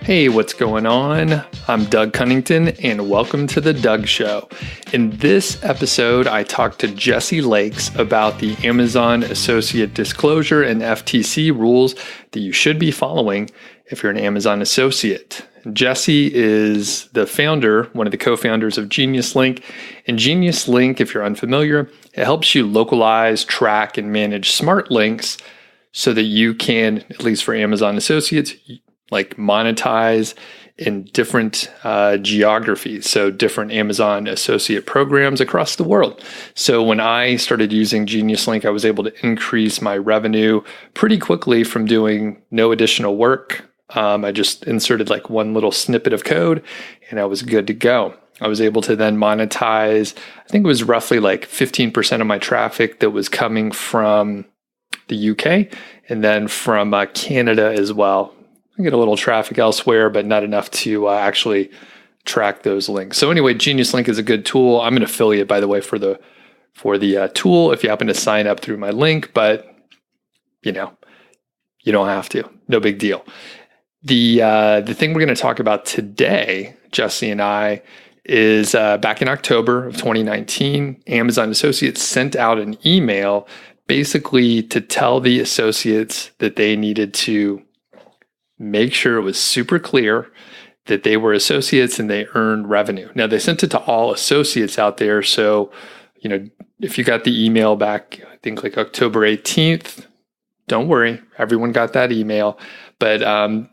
Hey, what's going on? I'm Doug Cunnington, and welcome to The Doug Show. In this episode, I talked to Jesse Lakes about the Amazon Associate Disclosure and FTC rules that you should be following if you're an Amazon associate. Jesse is the founder, one of the co-founders of Geniuslink. And Geniuslink, if you're unfamiliar, it helps you localize, track, and manage smart links so that you can, at least for Amazon associates, like monetize in different geographies, so different Amazon associate programs across the world. So when I started using Geniuslink, I was able to increase my revenue pretty quickly from doing no additional work. I just inserted like one little snippet of code and I was good to go. I was able to then monetize, I think it was roughly like 15% of my traffic that was coming from the UK and then from Canada as well. I get a little traffic elsewhere, but not enough to actually track those links. So anyway, Geniuslink is a good tool. I'm an affiliate, by the way, for the tool if you happen to sign up through my link, but you don't have to. No big deal. The thing we're going to talk about today, Jesse and I, is back in October of 2019, Amazon associates sent out an email basically to tell the associates that they needed to make sure it was super clear that they were associates and they earned revenue. Now, they sent it to all associates out there. So, if you got the email back, I think like October 18th, don't worry, everyone got that email. But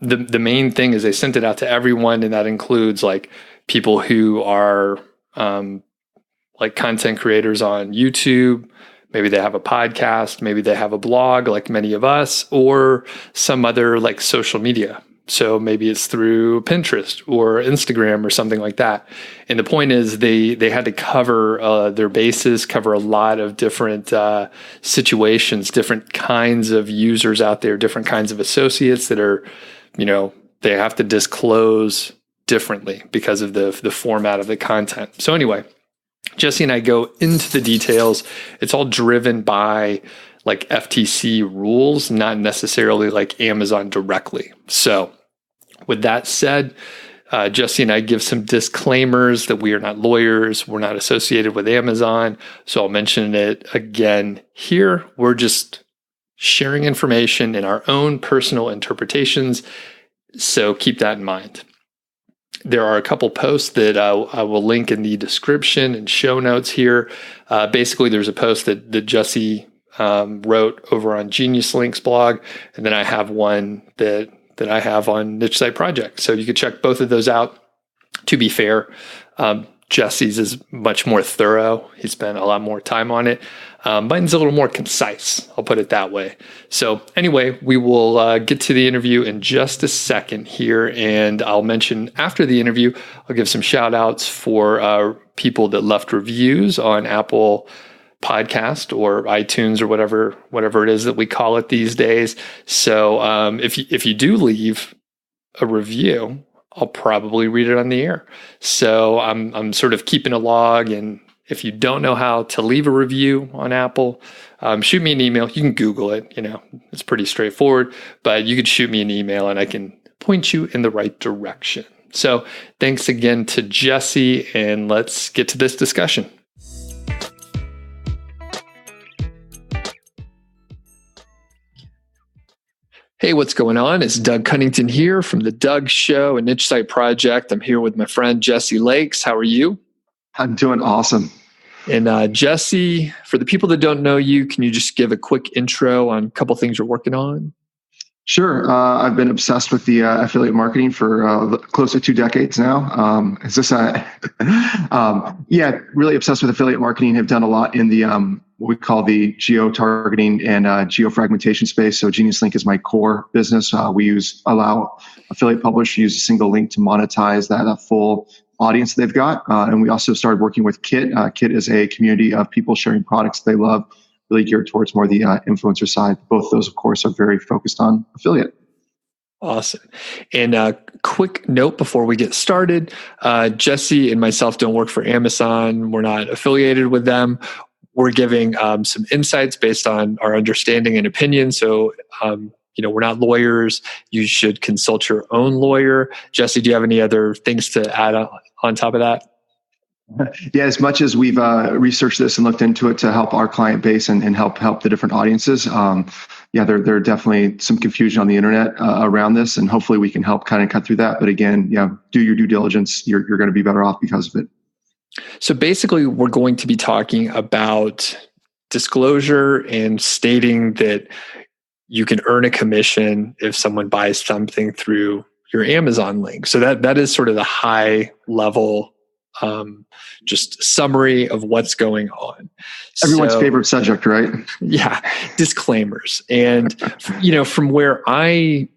the main thing is they sent it out to everyone, and that includes like people who are like content creators on YouTube. Maybe they have a podcast, maybe they have a blog like many of us, or some other like social media. So maybe it's through Pinterest or Instagram or something like that. And the point is they had to cover their bases, cover a lot of different situations, different kinds of users out there, different kinds of associates that are, they have to disclose differently because of the format of the content. So anyway, Jesse and I go into the details. It's all driven by like FTC rules, not necessarily like Amazon directly. So with that said, Jesse and I give some disclaimers that we are not lawyers. We're not associated with Amazon. So I'll mention it again here. We're just sharing information in our own personal interpretations. So keep that in mind. There are a couple posts that I will link in the description and show notes here. Basically, there's a post that Jesse wrote over on Geniuslink's blog, and then I have one that I have on Niche Site Project. So you can check both of those out. To be fair, Jesse's is much more thorough. He spent a lot more time on it. Mine's a little more concise. I'll put it that way. So anyway, we will get to the interview in just a second here. And I'll mention after the interview, I'll give some shout outs for people that left reviews on Apple Podcast or iTunes or whatever it is that we call it these days. So if you do leave a review, I'll probably read it on the air. So I'm sort of keeping a log, and if you don't know how to leave a review on Apple, shoot me an email. You can Google it. It's pretty straightforward, but you could shoot me an email and I can point you in the right direction. So thanks again to Jesse, and let's get to this discussion. Hey, what's going on? It's Doug Cunnington here from The Doug Show and Niche Site Project. I'm here with my friend Jesse Lakes. How are you? I'm doing awesome. And Jesse, for the people that don't know you, can you just give a quick intro on a couple things you're working on? Sure. I've been obsessed with the affiliate marketing for close to 2 decades now. Really obsessed with affiliate marketing. Have done a lot in the what we call the geo-targeting and geo-fragmentation space. So Geniuslink is my core business. We allow affiliate publishers to use a single link to monetize that full audience they've got. And we also started working with Kit. Kit is a community of people sharing products they love, really geared towards more the influencer side. Both those, of course, are very focused on affiliate. Awesome. And a quick note before we get started, Jesse and myself don't work for Amazon. We're not affiliated with them. We're giving some insights based on our understanding and opinion. So we're not lawyers. You should consult your own lawyer. Jesse, do you have any other things to add on top of that? Yeah, as much as we've researched this and looked into it to help our client base and help the different audiences, there are definitely some confusion on the internet around this, and hopefully we can help kind of cut through that. But again, do your due diligence. You're going to be better off because of it. So basically, we're going to be talking about disclosure and stating that you can earn a commission if someone buys something through your Amazon link. So that is sort of the high level just summary of what's going on. Everyone's favorite subject, right? Yeah, disclaimers. And from where I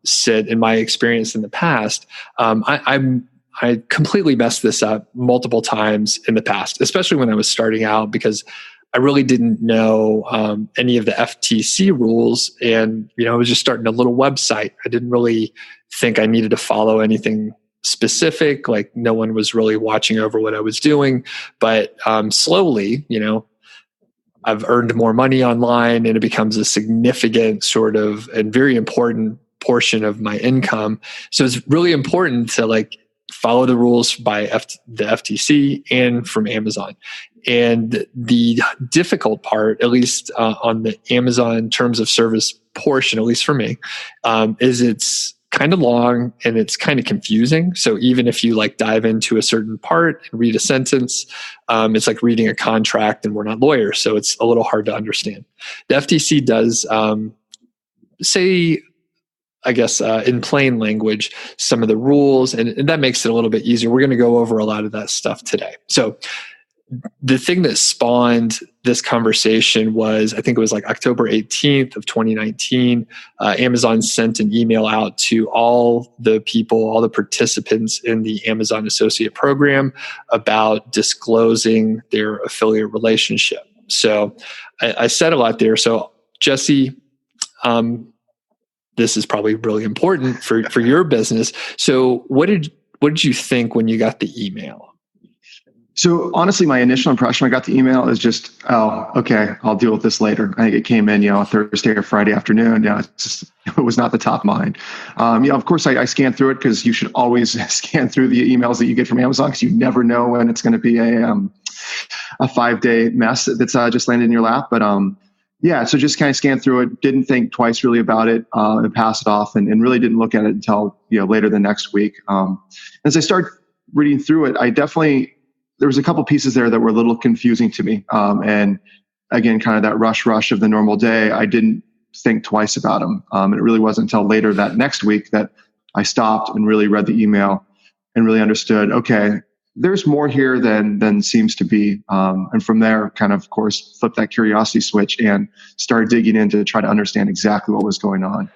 sit in my experience in the past, I completely messed this up multiple times in the past, especially when I was starting out, because I really didn't know any of the FTC rules. And, I was just starting a little website. I didn't really think I needed to follow anything specific. Like, no one was really watching over what I was doing. But slowly, I've earned more money online, and it becomes a significant sort of and very important portion of my income. So it's really important to follow the rules by the FTC and from Amazon. And the difficult part, at least on the Amazon terms of service portion, at least for me, is it's kind of long and it's kind of confusing. So even if you dive into a certain part and read a sentence, it's like reading a contract, and we're not lawyers, so it's a little hard to understand. The FTC does say, I guess, in plain language, some of the rules, and that makes it a little bit easier. We're going to go over a lot of that stuff today. So the thing that spawned this conversation was, I think it was October 18th of 2019, Amazon sent an email out to all the people, all the participants in the Amazon Associate Program about disclosing their affiliate relationship. So I said a lot there. So Jesse, this is probably really important for your business. So what did you think when you got the email? So honestly, my initial impression when I got the email is just, oh, okay, I'll deal with this later. I think it came in, Thursday or Friday afternoon. It was not the top of mind. Of course, I scanned through it, because you should always scan through the emails that you get from Amazon, because you never know when it's going to be a 5-day mess that's just landed in your lap. But so just kind of scanned through it, didn't think twice really about it, and passed it off, and really didn't look at it until later the next week. As I started reading through it, there was a couple pieces there that were a little confusing to me. And again, kind of that rush of the normal day, I didn't think twice about them. And it really wasn't until later that next week that I stopped and really read the email and really understood, okay, there's more here than seems to be. And from there, kind of course, flipped that curiosity switch and started digging in to try to understand exactly what was going on.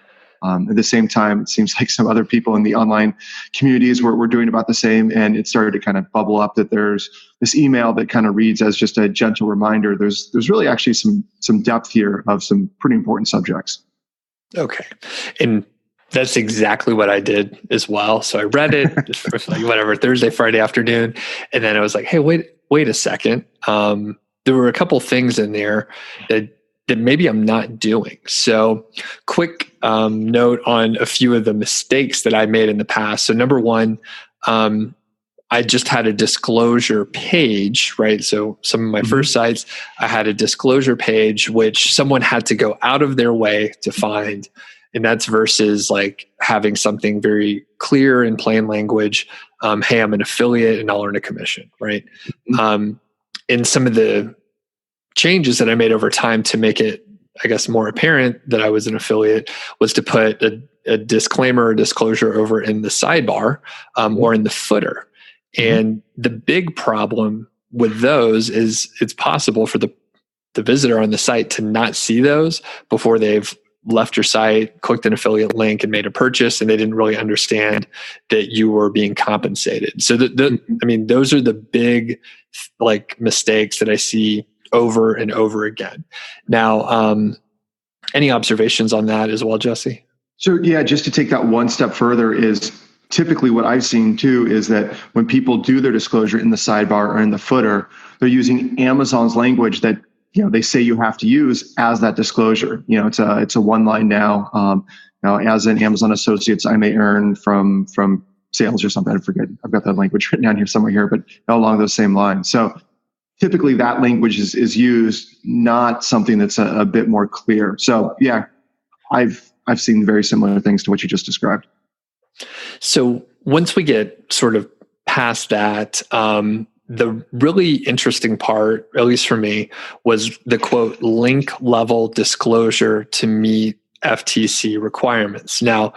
At the same time, it seems like some other people in the online communities were doing about the same, and it started to kind of bubble up that there's this email that kind of reads as just a gentle reminder. There's really actually some depth here of some pretty important subjects. Okay. And that's exactly what I did as well. So I read it Thursday, Friday afternoon. And then I was like, hey, wait a second. There were a couple things in there that maybe I'm not doing. So quick note on a few of the mistakes that I made in the past. So number one, I just had a disclosure page, right? So some of my first sites, I had a disclosure page, which someone had to go out of their way to find. And that's versus having something very clear in plain language. Hey, I'm an affiliate and I'll earn a commission, right? And some of the changes that I made over time to make it, I guess, more apparent that I was an affiliate was to put a disclaimer or disclosure over in the sidebar or in the footer. And the big problem with those is it's possible for the visitor on the site to not see those before they've left your site, clicked an affiliate link, and made a purchase, and they didn't really understand that you were being compensated. So those are the big mistakes that I see over and over again. Now, any observations on that as well, Jesse? So yeah, just to take that one step further, is typically what I've seen too is that when people do their disclosure in the sidebar or in the footer, they're using Amazon's language that they say you have to use as that disclosure. It's a one line now. As an Amazon Associates, I may earn from sales or something. I forget. I've got that language written down here somewhere here, but along those same lines. So typically that language is used, not something that's a bit more clear. So yeah, I've seen very similar things to what you just described. So once we get sort of past that, the really interesting part, at least for me, was the quote, link level disclosure to meet FTC requirements. Now,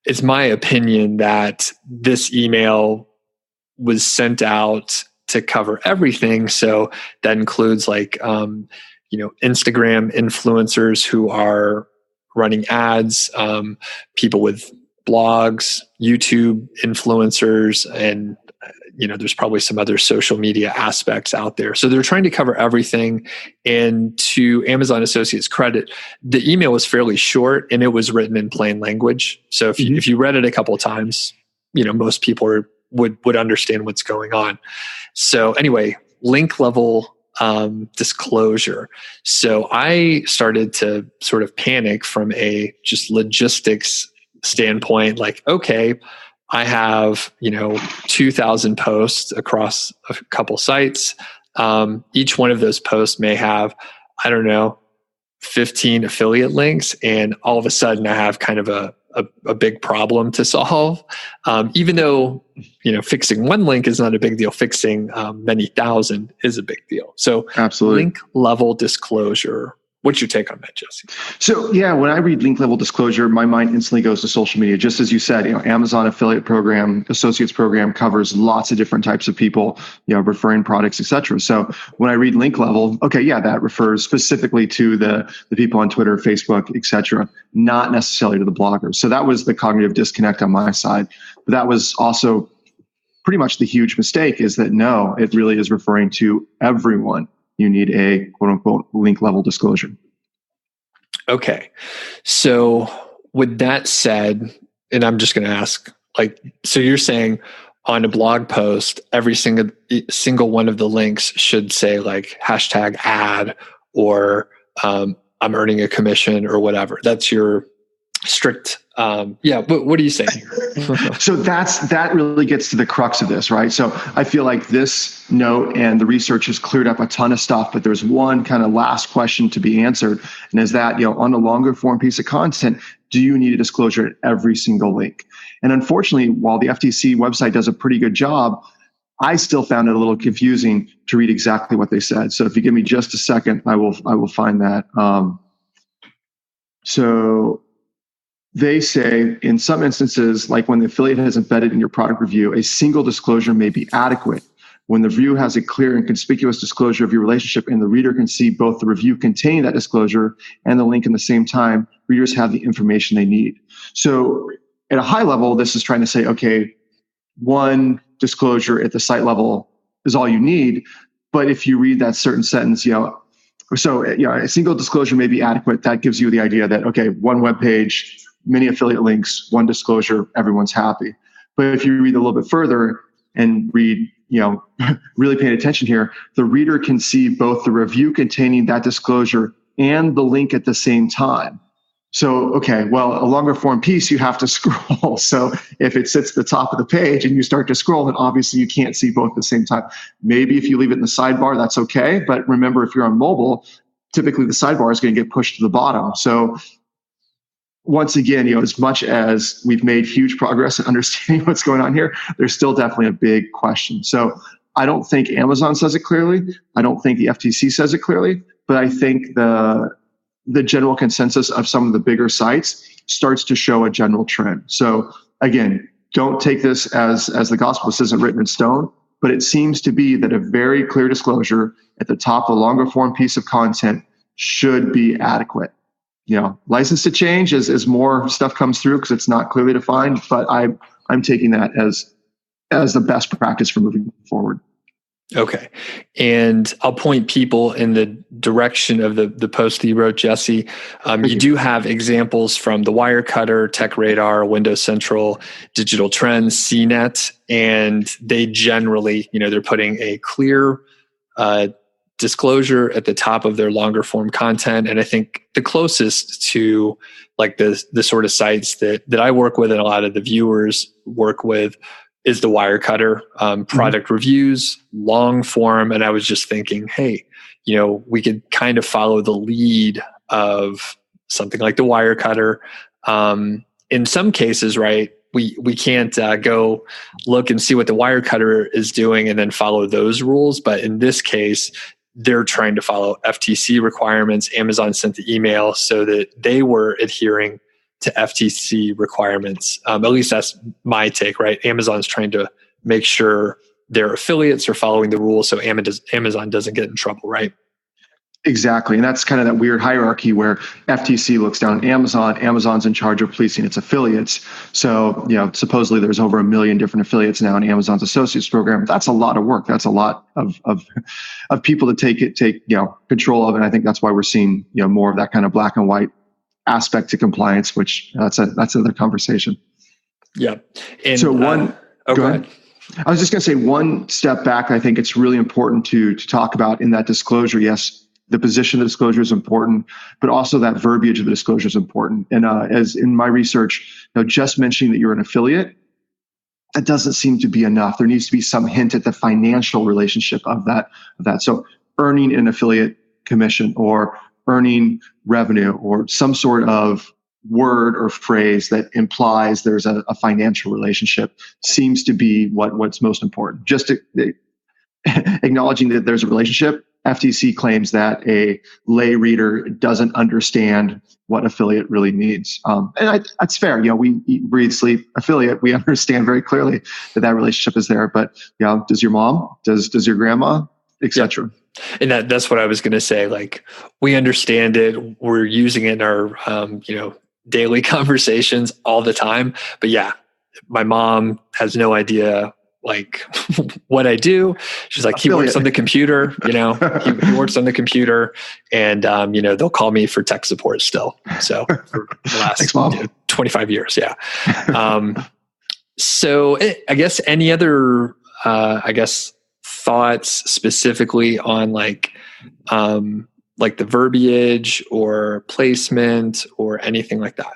it's my opinion that this email was sent out to cover everything. So that includes Instagram influencers who are running ads, people with blogs, YouTube influencers, and there's probably some other social media aspects out there. So they're trying to cover everything. And to Amazon Associates' credit, the email was fairly short and it was written in plain language. So if you read it a couple of times, most people would understand what's going on. So anyway, link level disclosure. So I started to sort of panic from a just logistics standpoint, like, okay, I have, 2,000 posts across a couple sites. Each one of those posts may have, 15 affiliate links. And all of a sudden I have kind of a big problem to solve. Even though, fixing one link is not a big deal, fixing many thousand is a big deal. So absolutely. Link level disclosure. What's your take on that, Jesse? So yeah, when I read link level disclosure, my mind instantly goes to social media. Just as you said, Amazon affiliate program, associates program covers lots of different types of people, referring products, etc. So when I read link level, okay, yeah, that refers specifically to the people on Twitter, Facebook, etc., not necessarily to the bloggers. So that was the cognitive disconnect on my side. But that was also pretty much the huge mistake, is that no, it really is referring to everyone. You need a quote unquote link level disclosure. Okay. So with that said, and I'm just going to ask, so you're saying on a blog post, every single one of the links should say hashtag ad or I'm earning a commission or whatever. That's your strict, but what are you saying here? So that really gets to the crux of this, right? So I feel like this note and the research has cleared up a ton of stuff, but there's one kind of last question to be answered. And is that, on a longer form piece of content, do you need a disclosure at every single link? And unfortunately, while the FTC website does a pretty good job, I still found it a little confusing to read exactly what they said. So if you give me just a second, I will find that. So they say in some instances, like when the affiliate has embedded in your product review, a single disclosure may be adequate. When the review has a clear and conspicuous disclosure of your relationship and the reader can see both the review containing that disclosure and the link in the same time, readers have the information they need. So at a high level, this is trying to say, okay, one disclosure at the site level is all you need. But if you read that certain sentence, a single disclosure may be adequate. That gives you the idea that, okay, one web page, many affiliate links, one disclosure, everyone's happy. But if you read a little bit further and read, really paying attention here, the reader can see both the review containing that disclosure and the link at the same time. So, okay, well, a longer form piece, you have to scroll. So if it sits at the top of the page and you start to scroll, then obviously you can't see both at the same time. Maybe if you leave it in the sidebar, that's okay. But remember, if you're on mobile, typically the sidebar is going to get pushed to the bottom. So once again, as much as we've made huge progress in understanding what's going on here, there's still definitely a big question. So I don't think Amazon says it clearly. I don't think the FTC says it clearly, but I think the general consensus of some of the bigger sites starts to show a general trend. So again, don't take this as the gospel. This isn't written in stone, but it seems to be that a very clear disclosure at the top of a longer form piece of content should be adequate. License to change as more stuff comes through because it's not clearly defined, but I'm taking that as the best practice for moving forward. Okay. And I'll point people in the direction of the post that you wrote, Jesse. You do have examples from The Wirecutter, Tech Radar, Windows Central, Digital Trends, CNET, and they generally, they're putting a clear disclosure at the top of their longer form content. And I think the closest to like the sort of sites that I work with and a lot of the viewers work with is the Wirecutter, product reviews, long form. And I was just thinking, hey, we could kind of follow the lead of something like the Wirecutter. In some cases, right, we can't go look and see what the Wirecutter is doing and then follow those rules. But in this case, they're trying to follow FTC requirements. Amazon sent the email so that they were adhering to FTC requirements. At least that's my take, right? Amazon's trying to make sure their affiliates are following the rules so Amazon doesn't get in trouble, right? Exactly. And that's kind of that weird hierarchy where FTC looks down at Amazon. Amazon's in charge of policing its affiliates. So, supposedly there's over 1 million different affiliates now in Amazon's associates program. That's a lot of work. That's a lot of people to take control of. And I think that's why we're seeing, more of that kind of black and white aspect to compliance, which that's another conversation. Yeah. And so go ahead. I was just going to say one step back. I think it's really important to talk about in that disclosure. Yes, the position of the disclosure is important, but also that verbiage of the disclosure is important. And as in my research, just mentioning that you're an affiliate, that doesn't seem to be enough. There needs to be some hint at the financial relationship of that. So earning an affiliate commission or earning revenue or some sort of word or phrase that implies there's a financial relationship seems to be what's most important. Just acknowledging that there's a relationship. FTC claims that a lay reader doesn't understand what affiliate really means. And that's fair. We eat, breathe, sleep affiliate. We understand very clearly that relationship is there. But does your mom, does your grandma, et cetera? Yeah. And that's what I was going to say. Like, we understand it. We're using it in our, daily conversations all the time. But yeah, my mom has no idea like what I do. She's like, he works on the computer, he works on the computer and, they'll call me for tech support still. So for the last 25 years. Yeah. So I guess any other, thoughts specifically on like the verbiage or placement or anything like that?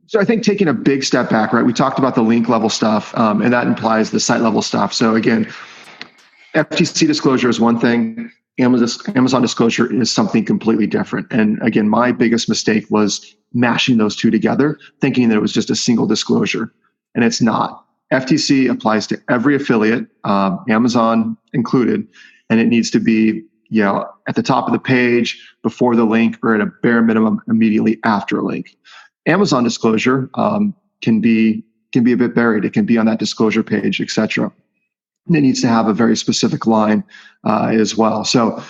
So I think taking a big step back, right? We talked about the link level stuff, and that implies the site level stuff. So again, FTC disclosure is one thing. Amazon disclosure is something completely different. And again, my biggest mistake was mashing those two together, thinking that it was just a single disclosure, and it's not. FTC applies to every affiliate, Amazon included, and it needs to be at the top of the page, before the link, or at a bare minimum immediately after a link. Amazon disclosure can be a bit buried. It can be on that disclosure page, et cetera. And it needs to have a very specific line as well. So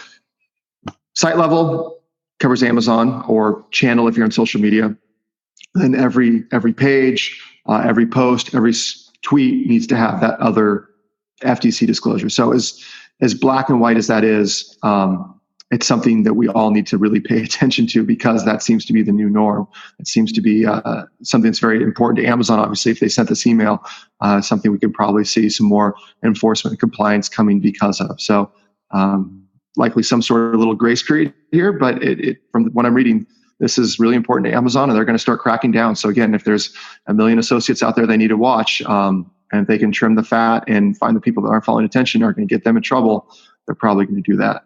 site level covers Amazon or channel if you're on social media. Then every page, every post, every tweet needs to have that other FTC disclosure. So as black and white as that is, it's something that we all need to really pay attention to because that seems to be the new norm. It seems to be something that's very important to Amazon. Obviously, if they sent this email, something we could probably see some more enforcement and compliance coming because of. So likely some sort of little grace period here, but it from what I'm reading, this is really important to Amazon and they're going to start cracking down. So again, if there's 1 million associates out there they need to watch, and if they can trim the fat and find the people that aren't following attention are going to get them in trouble, they're probably going to do that.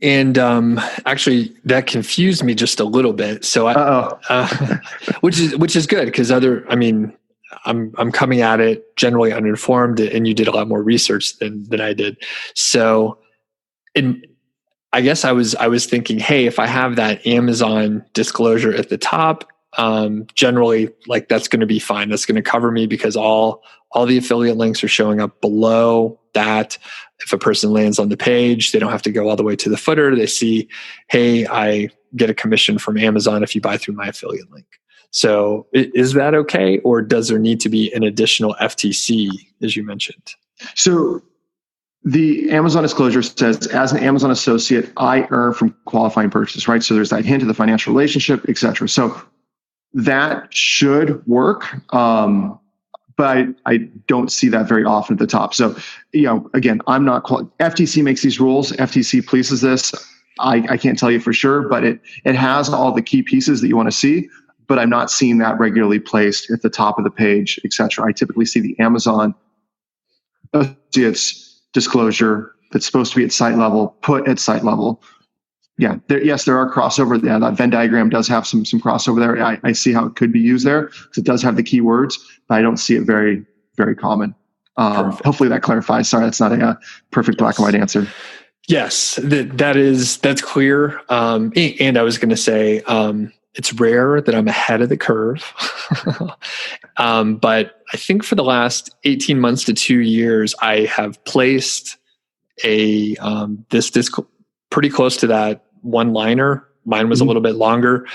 And actually, that confused me just a little bit. So, which is good because I'm coming at it generally uninformed, and you did a lot more research than I did. So, I guess I was thinking, hey, if I have that Amazon disclosure at the top, generally, like that's going to be fine. That's going to cover me because all the affiliate links are showing up below that. If a person lands on the page, they don't have to go all the way to the footer. They see, hey, I get a commission from Amazon if you buy through my affiliate link. So is that okay? Or does there need to be an additional FTC, as you mentioned? So the Amazon disclosure says, as an Amazon associate, I earn from qualifying purchases, right? So there's that hint of the financial relationship, et cetera. So that should work. But but I don't see that very often at the top. So, again, I'm not FTC makes these rules. FTC polices this. I can't tell you for sure, but it has all the key pieces that you want to see, but I'm not seeing that regularly placed at the top of the page, et cetera. I typically see the Amazon Associates disclosure that's supposed to be at site level, put at site level. Yeah, there are crossover. Yeah, that Venn diagram does have some crossover there. I see how it could be used there because it does have the keywords, but I don't see it very, very common. Hopefully that clarifies. Sorry, that's not a perfect black and white answer. Yes, that's clear. And I was going to say, it's rare that I'm ahead of the curve. But I think for the last 18 months to 2 years, I have placed this pretty close to that one-liner. Mine was a little bit longer,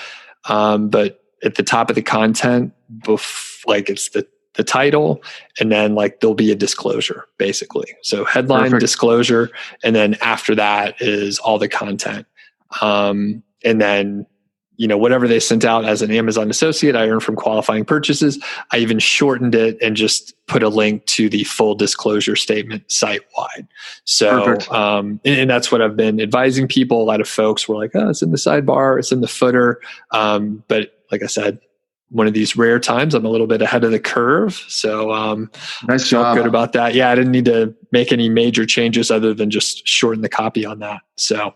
but at the top of the content, it's the title, and then there'll be a disclosure, basically. So headline, Perfect. Disclosure, and then after that is all the content. And then, whatever they sent out as an Amazon associate, I earned from qualifying purchases. I even shortened it and just put a link to the full disclosure statement site-wide. So, and that's what I've been advising people. A lot of folks were like, oh, it's in the sidebar, it's in the footer. But like I said, one of these rare times I'm a little bit ahead of the curve. So nice job. Good about that. Yeah, I didn't need to make any major changes other than just shorten the copy on that. So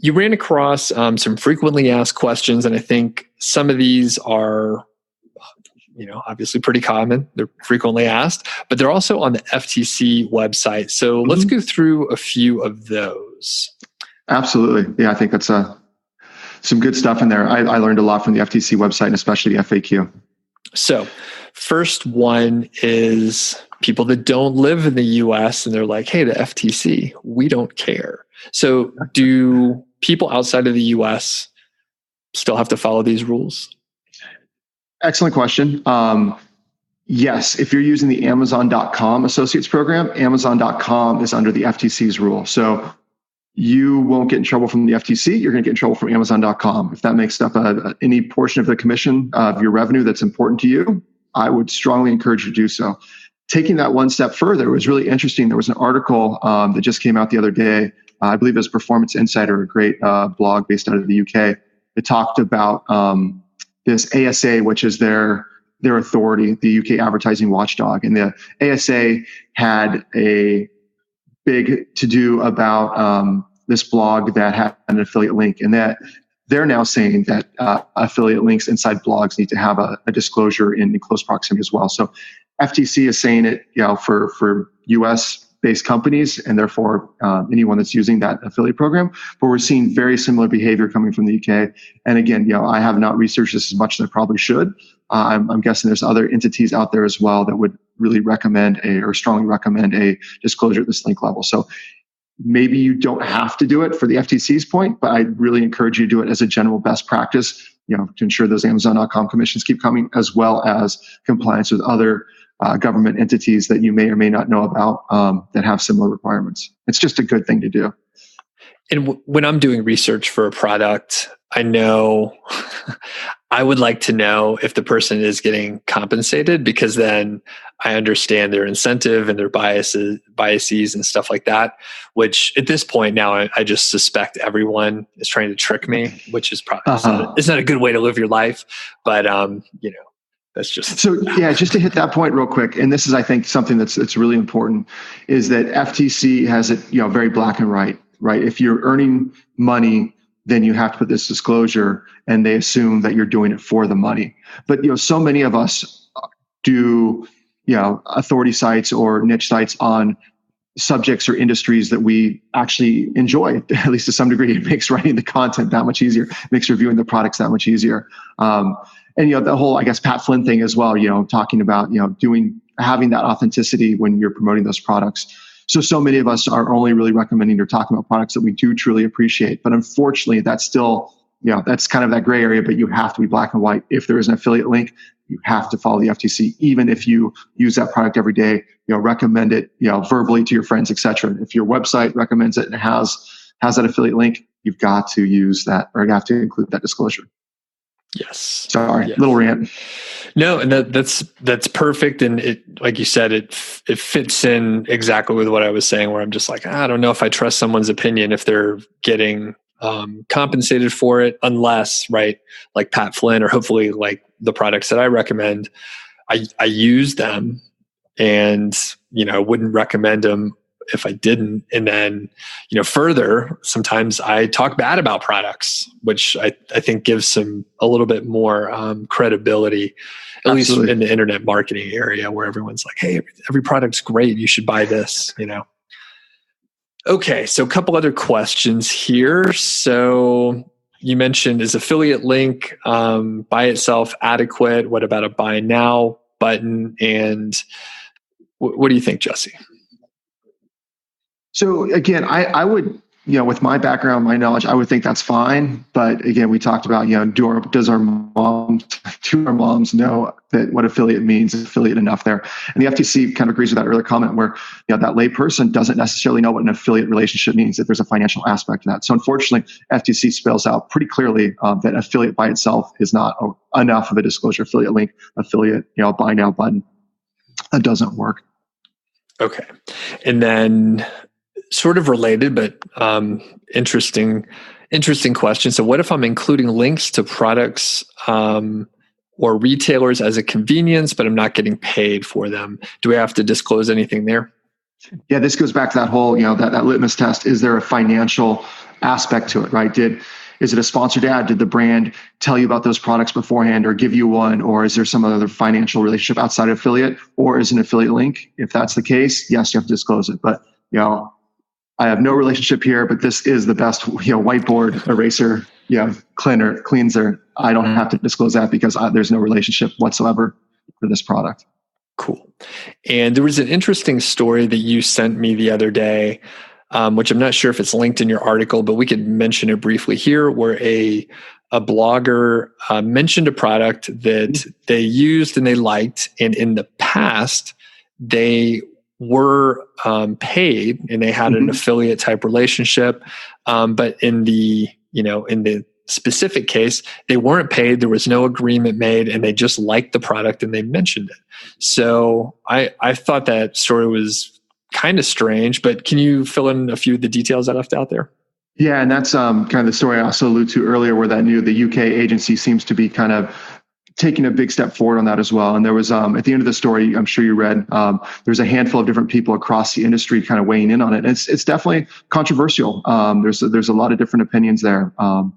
you ran across some frequently asked questions, and I think some of these are, obviously pretty common. They're frequently asked, but they're also on the FTC website. So let's go through a few of those. Absolutely. Yeah, I think that's some good stuff in there. I learned a lot from the FTC website, and especially the FAQ. So first one is people that don't live in the US and they're like, hey, the FTC, we don't care. So do people outside of the US still have to follow these rules? Excellent question. Yes, if you're using the Amazon.com Associates program, Amazon.com is under the FTC's rule. So you won't get in trouble from the FTC. You're going to get in trouble from Amazon.com. If that makes up any portion of the commission of your revenue that's important to you, I would strongly encourage you to do so. Taking that one step further, it was really interesting. There was an article that just came out the other day. I believe it was Performance Insider, a great blog based out of the UK. It talked about this ASA, which is their authority, the UK advertising watchdog. And the ASA had a big to-do about this blog that had an affiliate link, and that they're now saying that affiliate links inside blogs need to have a disclosure in close proximity as well. So FTC is saying it, for US-based companies, and therefore anyone that's using that affiliate program. But we're seeing very similar behavior coming from the UK. And again, I have not researched this as much as I probably should. I'm guessing there's other entities out there as well that would really strongly recommend a disclosure at this link level. So maybe you don't have to do it for the FTC's point, but I really encourage you to do it as a general best practice, to ensure those Amazon.com commissions keep coming, as well as compliance with other government entities that you may or may not know about that have similar requirements. It's just a good thing to do. And when I'm doing research for a product, I know I would like to know if the person is getting compensated, because then I understand their incentive and their biases and stuff like that, which at this point now I just suspect everyone is trying to trick me, which is probably it's not a good way to live your life. But, that's just so. Yeah, just to hit that point real quick, and this is, I think, something that's really important, is that FTC has it, very black and white. Right? If you're earning money, then you have to put this disclosure, and they assume that you're doing it for the money. But so many of us do authority sites or niche sites on subjects or industries that we actually enjoy, at least to some degree. It makes writing the content that much easier, makes reviewing the products that much easier. And the whole, I guess, Pat Flynn thing as well, talking about having that authenticity when you're promoting those products. So many of us are only really recommending or talking about products that we do truly appreciate. But unfortunately, that's still, that's kind of that gray area, but you have to be black and white. If there is an affiliate link, you have to follow the FTC, even if you use that product every day, recommend it, verbally to your friends, etc. If your website recommends it and has that affiliate link, you've got to use that, or you have to include that disclosure. Yes. Sorry, Yes. little rant. No, and that's perfect. And it, like you said, it fits in exactly with what I was saying, where I'm just like, I don't know if I trust someone's opinion if they're getting compensated for it, unless, right, like Pat Flynn, or hopefully like the products that I recommend, I use them, and wouldn't recommend them if I didn't. And then, further, sometimes I talk bad about products, which I think gives a little bit more credibility, at Absolutely. least in the internet marketing area, where everyone's like, hey, every product's great, you should buy this, Okay, so a couple other questions here. So you mentioned, is affiliate link by itself adequate? What about a buy now button? And what do you think, Jesse? So again, I would, with my background, my knowledge, I would think that's fine. But again, we talked about, do our moms know that what affiliate means, affiliate enough there? And the FTC kind of agrees with that earlier comment where, that lay person doesn't necessarily know what an affiliate relationship means, that there's a financial aspect to that. So unfortunately, FTC spells out pretty clearly that affiliate by itself is not enough of a disclosure. Affiliate link, affiliate, buy now button, that doesn't work. Okay. And then, sort of related, but interesting question. So what if I'm including links to products or retailers as a convenience, but I'm not getting paid for them? Do we have to disclose anything there? Yeah, this goes back to that whole, that litmus test. Is there a financial aspect to it, right? Is it a sponsored ad? Did the brand tell you about those products beforehand or give you one? Or is there some other financial relationship outside of affiliate? Or is an affiliate link? If that's the case, yes, you have to disclose it. But, I have no relationship here, but this is the best, whiteboard eraser, cleanser. I don't have to disclose that because there's no relationship whatsoever for this product. Cool. And there was an interesting story that you sent me the other day, which I'm not sure if it's linked in your article, but we could mention it briefly here, where a blogger mentioned a product that they used and they liked, and in the past they were paid and they had an affiliate type relationship, but in the specific case, they weren't paid. There was no agreement made, and they just liked the product and they mentioned it. So I thought that story was kind of strange, but can you fill in a few of the details I left out there? Yeah, and that's kind of the story I also alluded to earlier, where the UK agency seems to be kind of taking a big step forward on that as well. And there was at the end of the story, I'm sure you read, there's a handful of different people across the industry kind of weighing in on it. And it's definitely controversial. There's a lot of different opinions there. Those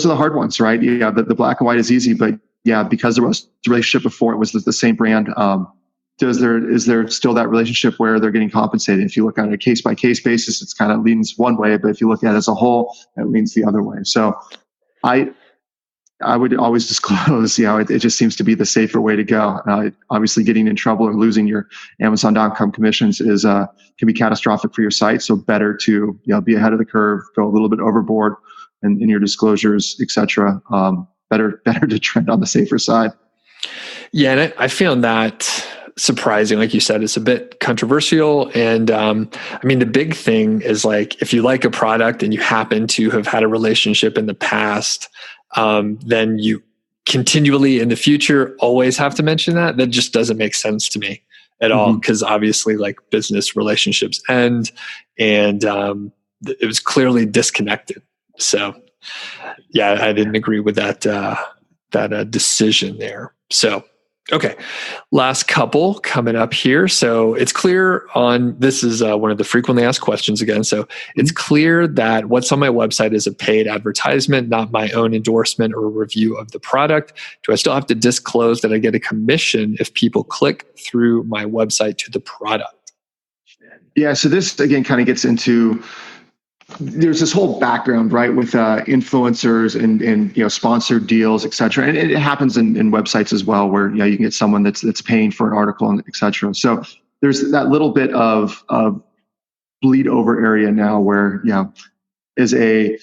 are the hard ones, right? Yeah, the black and white is easy, but yeah, because there was a relationship before, it was the same brand. Is there still that relationship where they're getting compensated? If you look at a case by case basis, it's kind of leans one way, but if you look at it as a whole, it leans the other way. So I would always disclose, it just seems to be the safer way to go. Obviously getting in trouble or losing your Amazon.com commissions can be catastrophic for your site. So better to, be ahead of the curve, go a little bit overboard in your disclosures, et cetera. Better to trend on the safer side. Yeah. And I found that surprising. Like you said, it's a bit controversial. And the big thing is, like, if you like a product and you happen to have had a relationship in the past, then you continually in the future always have to mention that. That just doesn't make sense to me at all, because obviously, like, business relationships end, and it was clearly disconnected. So yeah, I didn't agree with that decision there. So okay, last couple coming up here. So it's clear this is one of the frequently asked questions again. So it's clear that what's on my website is a paid advertisement, not my own endorsement or review of the product. Do I still have to disclose that I get a commission if people click through my website to the product? Yeah. So this again kind of gets into, there's this whole background, right, with influencers and sponsored deals, et cetera. And it happens in websites as well, where you can get someone that's paying for an article, and et cetera. So there's that little bit of bleed over area now where is a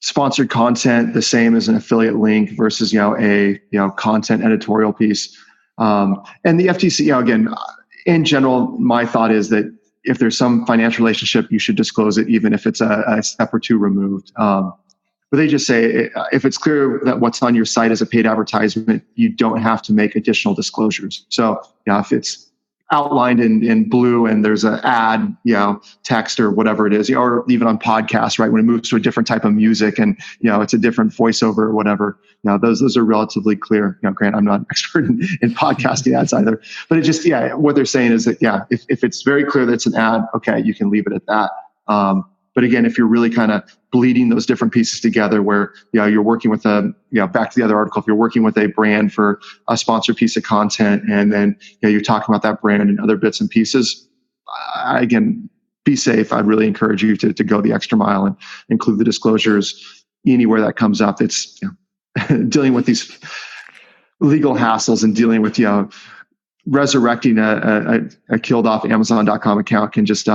sponsored content the same as an affiliate link versus a content editorial piece. And the FTC, again, in general, my thought is that if there's some financial relationship, you should disclose it, even if it's a step or two removed. But but they just say if it's clear that what's on your site is a paid advertisement, you don't have to make additional disclosures. So if it's outlined in blue and there's an ad, text or whatever it is, or even on podcasts, right? When it moves to a different type of music and, it's a different voiceover or whatever, those are relatively clear. Grant, I'm not an expert in podcasting ads either, but it just, what they're saying is that, if it's very clear that it's an ad, okay, you can leave it at that. But again, if you're really kind of bleeding those different pieces together where, you're working with back to the other article, if you're working with a brand for a sponsored piece of content and then, you're talking about that brand and other bits and pieces, again, be safe. I'd really encourage you to go the extra mile and include the disclosures anywhere that comes up. It's dealing with these legal hassles and dealing with, resurrecting a killed off Amazon.com account can just,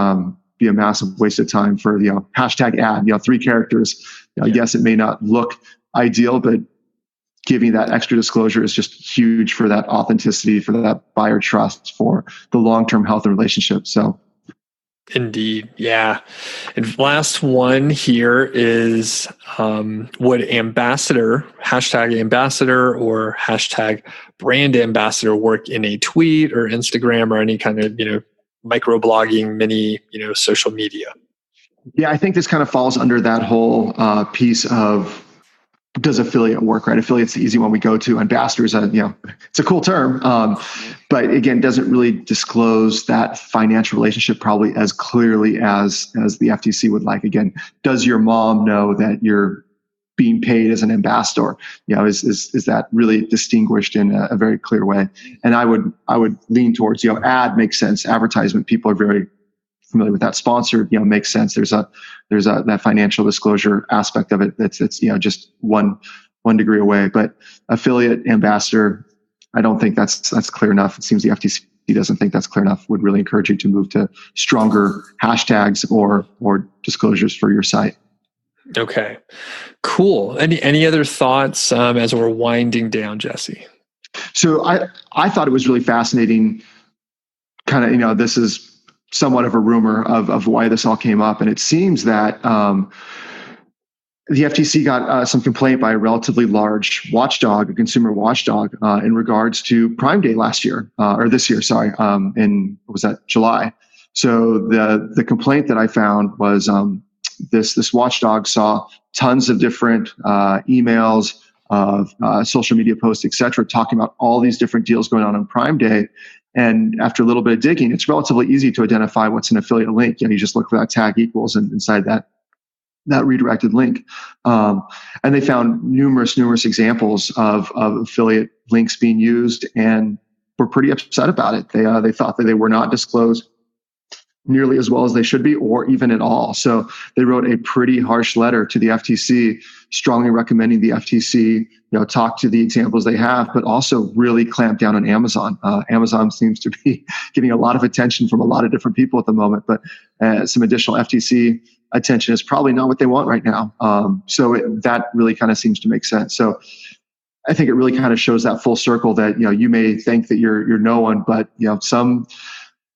be a massive waste of time for hashtag ad, 3 characters. Yes, it may not look ideal, but giving that extra disclosure is just huge for that authenticity, for that buyer trust, for the long-term health of relationship. So, indeed, yeah. And last one here is would hashtag ambassador or hashtag brand ambassador work in a tweet or Instagram or any kind of microblogging, mini, social media? Yeah, I think this kind of falls under that whole piece of, does affiliate work, right? Affiliate's the easy one we go to. Ambassadors, it's a cool term, but again, doesn't really disclose that financial relationship probably as clearly as the FTC would like. Again, does your mom know that you're being paid as an ambassador? Is that really distinguished in a very clear way? And I would lean towards, ad makes sense. Advertisement, people are very familiar with that. Sponsored, makes sense. There's that financial disclosure aspect of it. That's just one degree away. But affiliate, ambassador, I don't think that's clear enough. It seems the FTC doesn't think that's clear enough. Would really encourage you to move to stronger hashtags or disclosures for your site. Okay, cool. Any other thoughts as we're winding down, Jesse? So I thought it was really fascinating. Kind of, this is somewhat of a rumor of why this all came up, and it seems that the FTC got some complaint by a relatively large watchdog, a consumer watchdog, in regards to Prime Day last year or this year. Sorry, in what was that, July? So the complaint that I found was. This watchdog saw tons of different emails of social media posts, et cetera, talking about all these different deals going on Prime Day. And after a little bit of digging, it's relatively easy to identify what's an affiliate link. You just look for that tag equals and inside that redirected link. And they found numerous examples of affiliate links being used and were pretty upset about it. They thought that they were not disclosed nearly as well as they should be, or even at all. So they wrote a pretty harsh letter to the FTC, strongly recommending the FTC, talk to the examples they have, but also really clamp down on Amazon. Amazon seems to be getting a lot of attention from a lot of different people at the moment, but some additional FTC attention is probably not what they want right now. That really kind of seems to make sense. So I think it really kind of shows that full circle that, you may think that you're no one, but,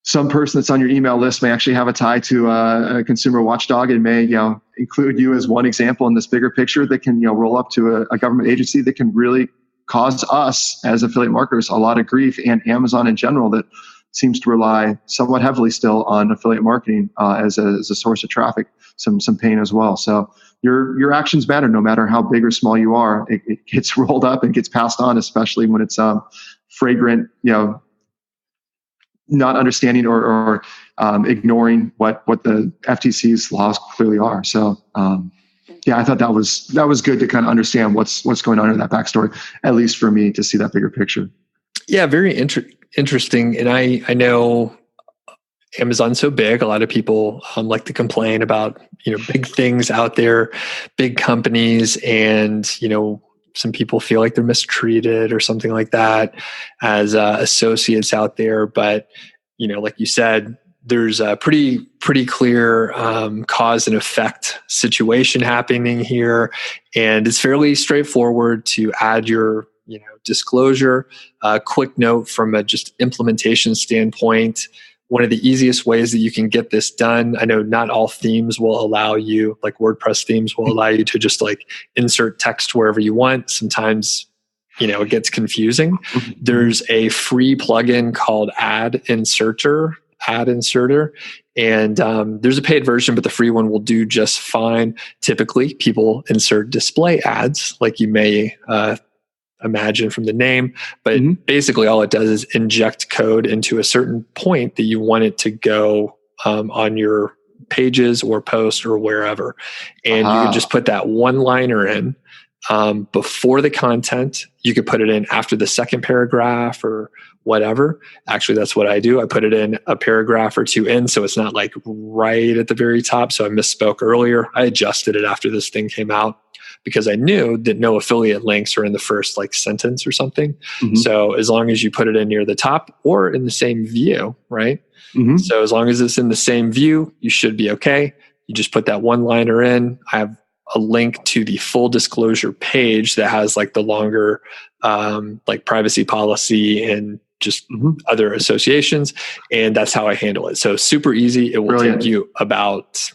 some person that's on your email list may actually have a tie to a consumer watchdog and may, include you as one example in this bigger picture that can, roll up to a government agency that can really cause us as affiliate marketers a lot of grief, and Amazon in general that seems to rely somewhat heavily still on affiliate marketing as a source of traffic, some pain as well. So your actions matter no matter how big or small you are. It gets rolled up and gets passed on, especially when it's fragrant, not understanding or ignoring what the FTC's laws clearly are. So, I thought that was good to kind of understand what's going on in that backstory, at least for me to see that bigger picture. Yeah, very interesting. And I know Amazon's so big. A lot of people like to complain about big things out there, big companies, and some people feel like they're mistreated or something like that as associates out there. But, like you said, there's a pretty clear cause and effect situation happening here. And it's fairly straightforward to add your, disclosure. Quick note from a just implementation standpoint. one of the easiest ways that you can get this done. I know not all themes will allow you, like WordPress themes will allow you to just like insert text wherever you want. Sometimes, it gets confusing. There's a free plugin called Ad Inserter. And there's a paid version, but the free one will do just fine. Typically, people insert display ads, like you may imagine from the name. But basically, all it does is inject code into a certain point that you want it to go on your pages or post or wherever. And you can just put that one-liner in before the content. You could put it in after the second paragraph or whatever. Actually, that's what I do. I put it in a paragraph or two in, so it's not like right at the very top. So I misspoke earlier. I adjusted it after this thing came out because I knew that no affiliate links are in the first like sentence or something. So as long as you put it in near the top or in the same view, right? So as long as it's in the same view, you should be okay. You just put that one-liner in. I have a link to the full disclosure page that has like the longer like privacy policy and just other associations. And that's how I handle it. So super easy. It will take you about,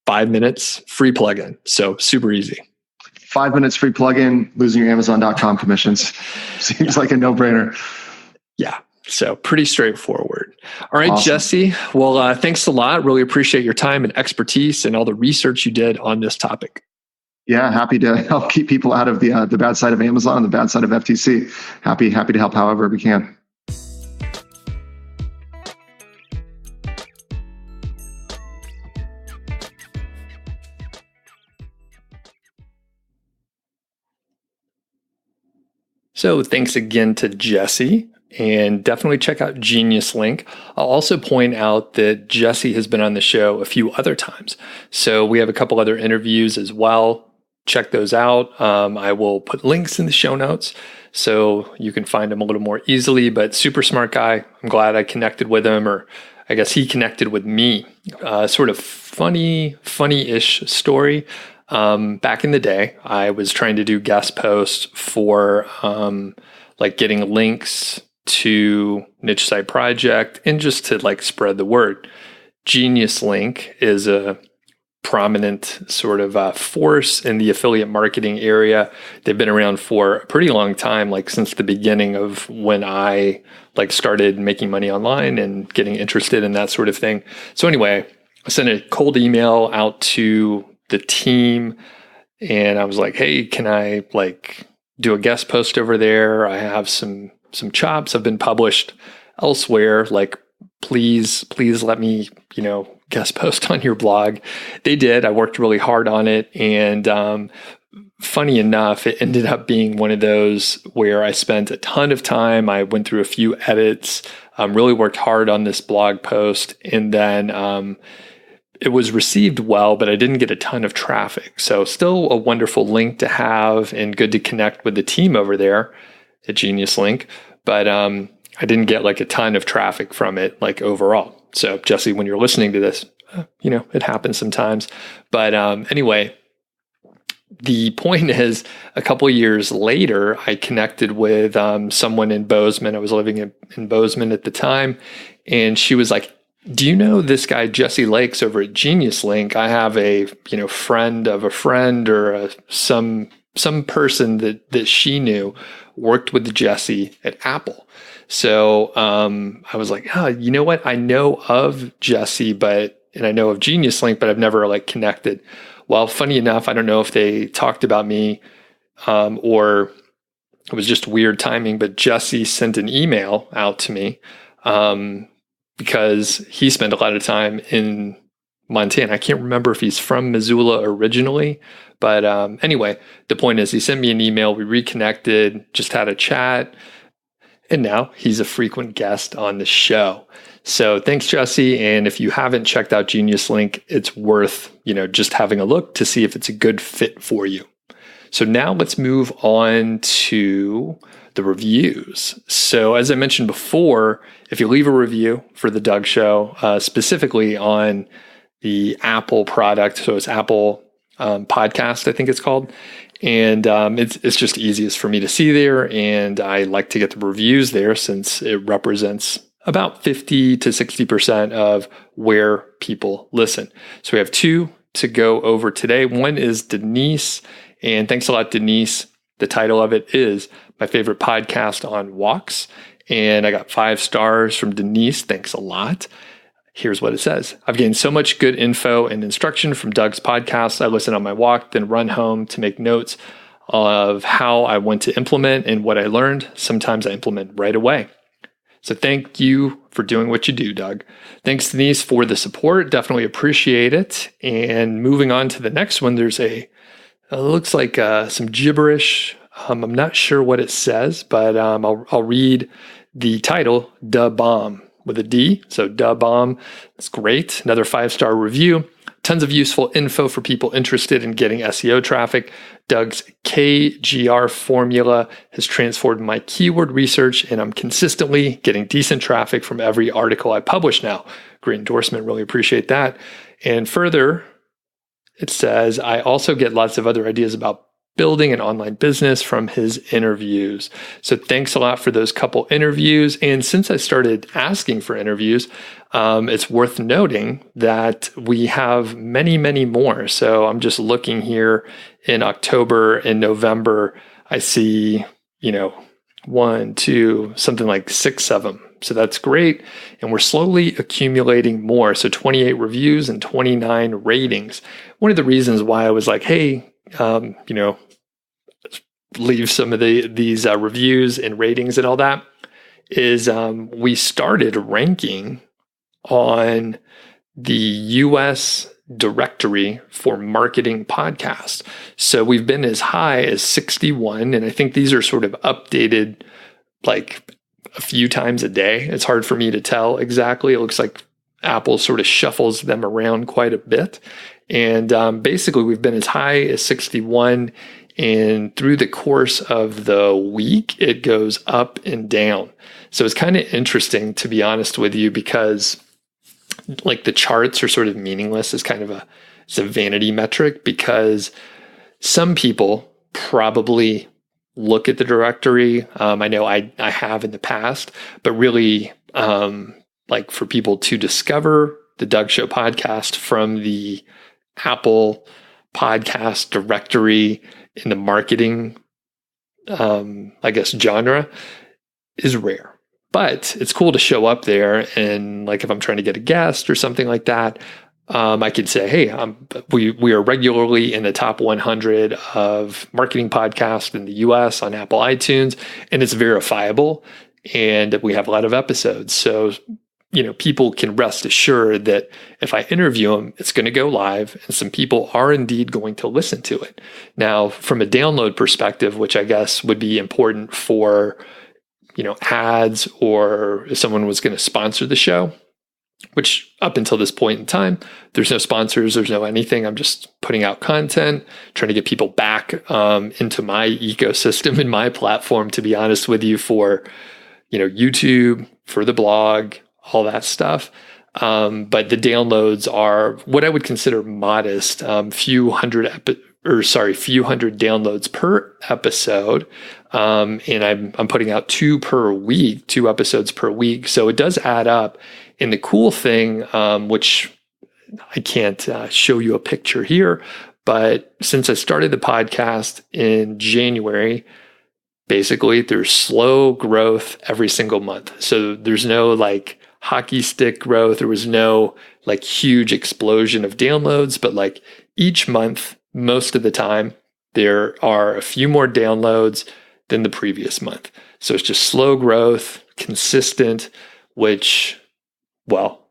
5 minutes, free plugin. So super easy. 5 minutes free plugin, losing your Amazon.com commissions. Seems like a no-brainer. Yeah. So pretty straightforward. All right, Awesome. Jesse. Well, thanks a lot. Really appreciate your time and expertise and all the research you did on this topic. Yeah, happy to help keep people out of the bad side of Amazon and the bad side of FTC. Happy to help however we can. So thanks again to Jesse. And definitely check out Geniuslink. I'll also point out that Jesse has been on the show a few other times. So we have a couple other interviews as well. Check those out. I will put links in the show notes so you can find him a little more easily, but super smart guy. I'm glad I connected with him, or I guess he connected with me. Sort of funny-ish story. Back in the day, I was trying to do guest posts for like getting links to niche site project and just to like spread the word. Geniuslink is a prominent sort of force in the affiliate marketing area. They've been around for a pretty long time, like since the beginning of when I like started making money online and getting interested in that sort of thing. So anyway, I sent a cold email out to the team and I was like, hey, can I like do a guest post over there? I have some chops. I've been published elsewhere. Like, please let me, guest post on your blog. They did. I worked really hard on it. And funny enough, it ended up being one of those where I spent a ton of time. I went through a few edits, really worked hard on this blog post. And then it was received well, but I didn't get a ton of traffic. So still a wonderful link to have and good to connect with the team over there at Geniuslink. But I didn't get like a ton of traffic from it, like overall. So Jesse, when you're listening to this, it happens sometimes. But anyway, the point is a couple of years later, I connected with someone in Bozeman. I was living in Bozeman at the time. And she was like, do you know this guy, Jesse Lakes, over at Geniuslink? I have a, friend of a friend or some person that she knew worked with Jesse at Apple. So I was like, oh, you know what? I know of Jesse, and I know of Geniuslink, but I've never like connected. Well, funny enough, I don't know if they talked about me or it was just weird timing, but Jesse sent an email out to me because he spent a lot of time in Montana. I can't remember if he's from Missoula originally, but anyway, the point is he sent me an email. We reconnected, just had a chat, and now he's a frequent guest on the show. So thanks, Jesse. And if you haven't checked out Geniuslink, it's worth, just having a look to see if it's a good fit for you. So now let's move on to the reviews. So as I mentioned before, if you leave a review for the Doug Show, specifically on the Apple product, so it's Apple Podcast, I think it's called, and it's just easiest for me to see there, and I like to get the reviews there since it represents about 50 to 60% of where people listen. So we have two to go over today. One is Denise, and thanks a lot, Denise. The title of it is My Favorite Podcast on Walks, and I got 5 stars from Denise. Thanks a lot. Here's what it says. I've gained so much good info and instruction from Doug's podcast. I listen on my walk, then run home to make notes of how I want to implement and what I learned. Sometimes I implement right away. So thank you for doing what you do, Doug. Thanks, Denise, for the support. Definitely appreciate it. And moving on to the next one, there's looks like some gibberish. I'm not sure what it says, but I'll read the title, Da Bomb, with a D. So Da Bomb, that's great. Another 5-star review. Tons of useful info for people interested in getting SEO traffic. Doug's KGR formula has transformed my keyword research, and I'm consistently getting decent traffic from every article I publish now. Great endorsement. Really appreciate that. And further, it says, I also get lots of other ideas about building an online business from his interviews. So thanks a lot for those couple interviews. And since I started asking for interviews, it's worth noting that we have many, many more. So I'm just looking here in October and November. I see, 1, 2, something like 6 of them. So that's great. And we're slowly accumulating more. So 28 reviews and 29 ratings. One of the reasons why I was like, hey, leave some of these reviews and ratings and all that is we started ranking on the US directory for marketing podcasts. So we've been as high as 61, and I think these are sort of updated like a few times a day. It's hard for me to tell exactly. It looks like Apple sort of shuffles them around quite a bit. And basically, we've been as high as 61, and through the course of the week, it goes up and down. So it's kind of interesting, to be honest with you, because like the charts are sort of meaningless as kind of it's a vanity metric, because some people probably look at the directory. I know I have in the past, but really like for people to discover the Doug Show podcast from the Apple podcast directory in the marketing, genre is rare. But it's cool to show up there, and like if I'm trying to get a guest or something like that, I can say, hey, we are regularly in the top 100 of marketing podcasts in the US on Apple iTunes, and it's verifiable, and we have a lot of episodes. So people can rest assured that if I interview them, it's going to go live, and some people are indeed going to listen to it. Now, from a download perspective, which I guess would be important for, ads, or if someone was going to sponsor the show, which up until this point in time, there's no sponsors, there's no anything. I'm just putting out content, trying to get people back into my ecosystem and my platform, to be honest with you, for, YouTube, for the blog, all that stuff. But the downloads are what I would consider modest, few hundred downloads per episode. And I'm putting out 2 episodes per week. So it does add up. And the cool thing, which I can't show you a picture here, but since I started the podcast in January, basically there's slow growth every single month. So there's no like hockey stick growth. There was no like huge explosion of downloads, but like each month, most of the time, there are a few more downloads than the previous month. So it's just slow growth, consistent, which, well,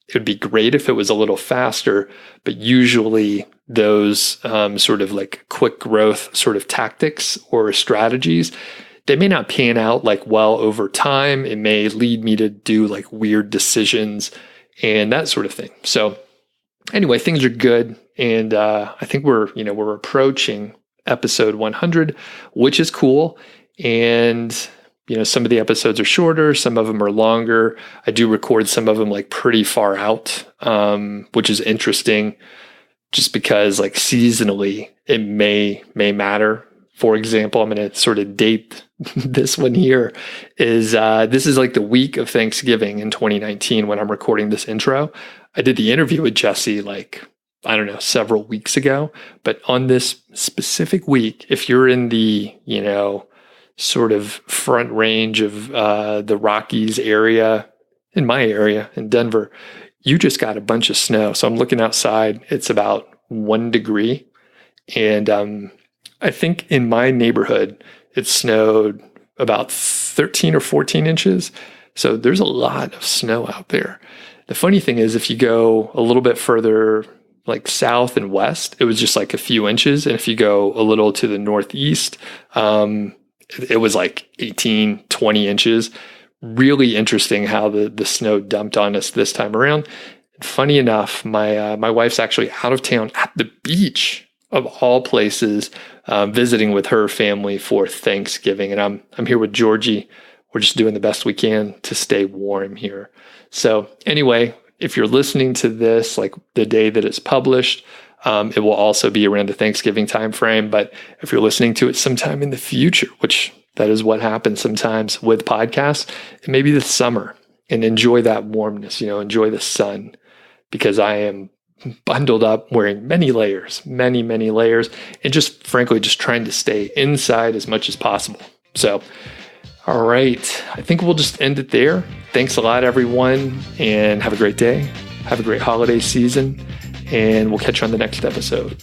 it would be great if it was a little faster, but usually those sort of like quick growth sort of tactics or strategies, they may not pan out like well over time. It may lead me to do like weird decisions and that sort of thing. So anyway, things are good. And I think we're approaching episode 100, which is cool. And, some of the episodes are shorter, some of them are longer. I do record some of them like pretty far out, which is interesting just because like seasonally it may matter. for example, I'm going to sort of date this one here, is this is like the week of Thanksgiving in 2019 when I'm recording this intro. I did the interview with Jesse several weeks ago. But on this specific week, if you're in the, sort of front range of the Rockies area, in my area, in Denver, you just got a bunch of snow. So I'm looking outside, it's about 1 degree. And I think in my neighborhood, it snowed about 13 or 14 inches. So there's a lot of snow out there. The funny thing is, if you go a little bit further, like south and west, it was just like a few inches. And if you go a little to the northeast, it was like 18, 20 inches. Really interesting how the snow dumped on us this time around. Funny enough, my wife's actually out of town at the beach of all places, visiting with her family for Thanksgiving. And I'm here with Georgie. We're just doing the best we can to stay warm here. So anyway, if you're listening to this, like the day that it's published, it will also be around the Thanksgiving timeframe. But if you're listening to it sometime in the future, which that is what happens sometimes with podcasts, it may be the summer, and enjoy that warmness, enjoy the sun, because I am bundled up wearing many layers, many layers, and just frankly, just trying to stay inside as much as possible. So, all right, I think we'll just end it there. Thanks a lot, everyone, and have a great day. Have a great holiday season, and we'll catch you on the next episode.